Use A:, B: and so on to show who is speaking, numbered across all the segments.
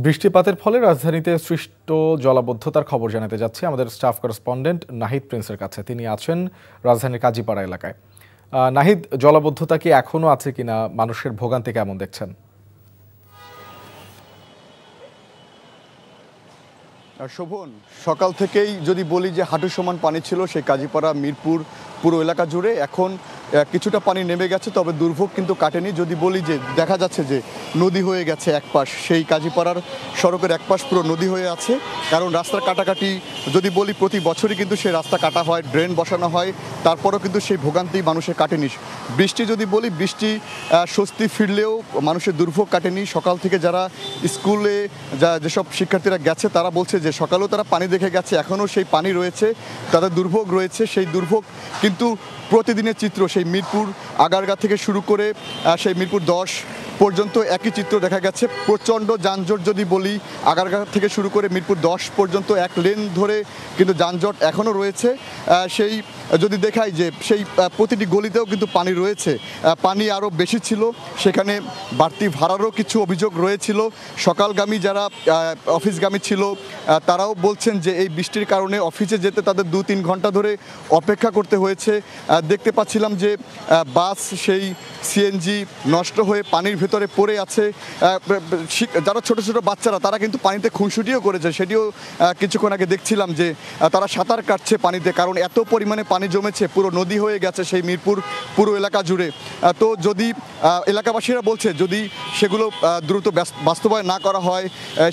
A: বৃষ্টিপাতের ফলে রাজধানীতে সৃষ্ট জলাবদ্ধতার খবর জানাতে যাচ্ছি আমাদের স্টাফ করেসপন্ডেন্ট নাহিদ প্রিন্সের কাছে। তিনি আছেন রাজধানীর কাজীপাড়া এলাকায়। নাহিদ, জলাবদ্ধতা কি এখনো আছে কিনা, মানুষের ভোগান্তি কেমন দেখছেন?
B: শোভন, সকাল থেকেই যদি বলি যে হাঁটু সমান পানি ছিল সেই কাজীপাড়া মিরপুর পুরো এলাকা জুড়ে। এখন কিছুটা পানি নেমে গেছে, তবে দুর্ভোগ কিন্তু কাটেনি। যদি বলি যে দেখা যাচ্ছে যে নদী হয়ে গেছে এক পাশ, সেই কাজীপাড়ার সড়কের এক পাশ পুরো নদী হয়ে আছে। কারণ রাস্তার কাটাকাটি যদি বলি প্রতি বছরই কিন্তু সেই রাস্তা কাটা হয়, ড্রেন বসানো হয়, তারপরেও কিন্তু সেই ভোগান্তি মানুষের কাটেনি। বৃষ্টি যদি বলি, বৃষ্টি স্বস্তি ফিরলেও মানুষের দুর্ভোগ কাটেনি। সকাল থেকে যারা স্কুলে যেসব শিক্ষার্থীরা গেছে তারা বলছে যে সকালেও তারা পানি দেখে গেছে, এখনও সেই পানি রয়েছে, তাদের দুর্ভোগ রয়েছে। সেই দুর্ভোগ কিন্তু প্রতিদিনের চিত্র। সেই মিরপুর আগারগা থেকে শুরু করে সেই মিরপুর 10 পর্যন্ত একই চিত্র দেখা গেছে। প্রচণ্ড যানজট যদি বলি, আগারগা থেকে শুরু করে মিরপুর 10 পর্যন্ত এক লেন ধরে কিন্তু যানজট এখনও রয়েছে। সেই যদি দেখাই যে সেই প্রতিটি গলিতেও কিন্তু পানি রয়েছে, পানি আরও বেশি ছিল। সেখানে বাড়তি ভাড়ারও কিছু অভিযোগ রয়েছিল। সকালগামী যারা অফিসগামী ছিল তারাও বলছেন যে এই বৃষ্টির কারণে অফিসে যেতে তাদের 2-3 ঘন্টা ধরে অপেক্ষা করতে হয়েছে। দেখতে পাচ্ছিলাম যে বাস সেই সিএনজি নষ্ট হয়ে পানির ভেতরে পড়ে আছে। যারা ছোট ছোট বাচ্চারা তারা কিন্তু পানিতে খুনসুটিও করেছে, সেটিও কিছুক্ষণ আগে দেখছিলাম যে তারা সাঁতার কাটছে পানিতে, কারণ এত পরিমাণে পানি জমেছে, পুরো নদী হয়ে গেছে সেই মিরপুর পুরো এলাকা জুড়ে। তো যদি এলাকাবাসীরা বলছে যদি সেগুলো দ্রুত বাস্তবায়ন না করা হয়,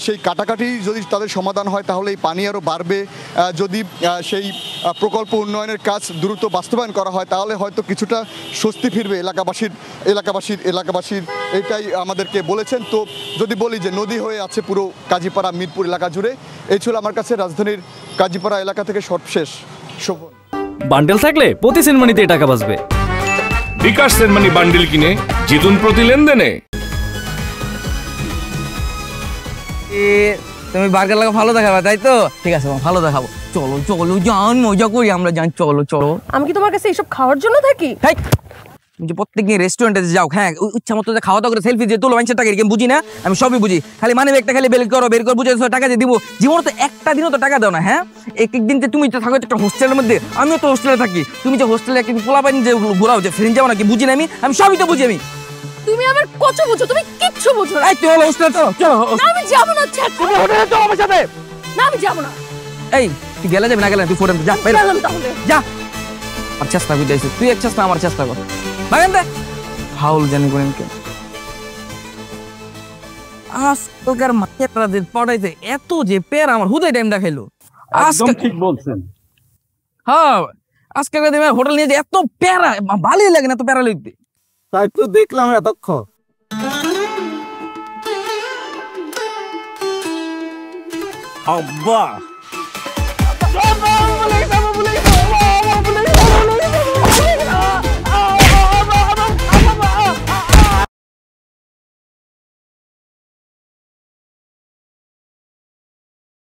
B: সেই কাটাকাটি যদি তাদের সমাধান হয়, তাহলে এই পানি আরও বাড়বে। যদি সেই প্রকল্প উন্নয়নের কাজ দ্রুত বাস্তবায়ন করা হয়, তাহলে হয়তো কিছুটা স্বস্তি ফিরবে এলাকাবাসীর এটাই আমাদেরকে বলেছেন। তো যদি বলি যে নদী হয়ে আছে পুরো কাজীপাড়া মিরপুর এলাকা জুড়ে। এই ছিল আমার কাছে রাজধানীর কাজীপাড়া এলাকা থেকে সর্বশেষ। শোভন,
C: বান্ডেল থাকলে প্রতি সেনমানিতে টাকা বাঁচবে।
D: বিকাশ সেনমানি বান্ডেল কিনে জিতুন প্রতি লেনদেনে।
E: তুমি বার্গার লাগা ভালো দেখাবে, তাই তো? ঠিক আছে, ভালো দেখাবো। চলো চলো জান, মজা করি আমরা, জান। চলো চলো।
F: আমি কি তোমার কাছে এইসব খাওয়ার জন্য থাকি?
E: তুমি যে প্রত্যেকদিন রেস্টুরেন্টে যাও, হ্যাঁ, ইচ্ছা মতো খাওয়া দাওয়া করে সেলফি দিয়ে তুলো, মানুষের টাকা এরকম বুঝি না, আমি সবই বুঝি। খালি মানে একটা খালি বের করো বুঝে টাকা দিয়ে দিব। জীবনে তো একটা দিনও তো টাকা দাও না। হ্যাঁ, একদিন যে তুমি থাকো একটা হোস্টেলের মধ্যে, আমিও তো হোস্টেলে থাকি। তুমি যে হোস্টেলে একদিন পোলা পানি যে ঘোরাও, যে ফ্রেন্ড যাও নাকি, বুঝি না আমি সবই তো বুঝি।
F: তুমি আমার কত বুঝো, তুমি কিচ্ছু বুঝো না।
E: এই তুই হোস্টেলে চলো চলো।
F: না, আমি যাব না।
E: তুমি হোটেলে চলো আমার সাথে।
F: না, আমি যাব না।
E: এই তুই গেলে যাবি না, গেলে তুই ফোরেন যা, বাইরে
F: তাহলে
E: যা। আর চেষ্টা করে যাইছিস তুই, এক চেষ্টা আমার চেষ্টা কর। বাগান দে ফাউল জানি করেন কেন। আজকালকার মায়েরা পড়াইতে এত যে পের আমার হুদাই টাইম দেখাইলো।
G: একদম ঠিক বলছেন।
E: হ্যাঁ, আজকালকার দিনে হোটেল নিয়ে যে এত প্যারা, ভালোই লাগে না এত প্যারা লিখতে।
G: তাই তো দেখলাম এতক্ষণ। আব্বা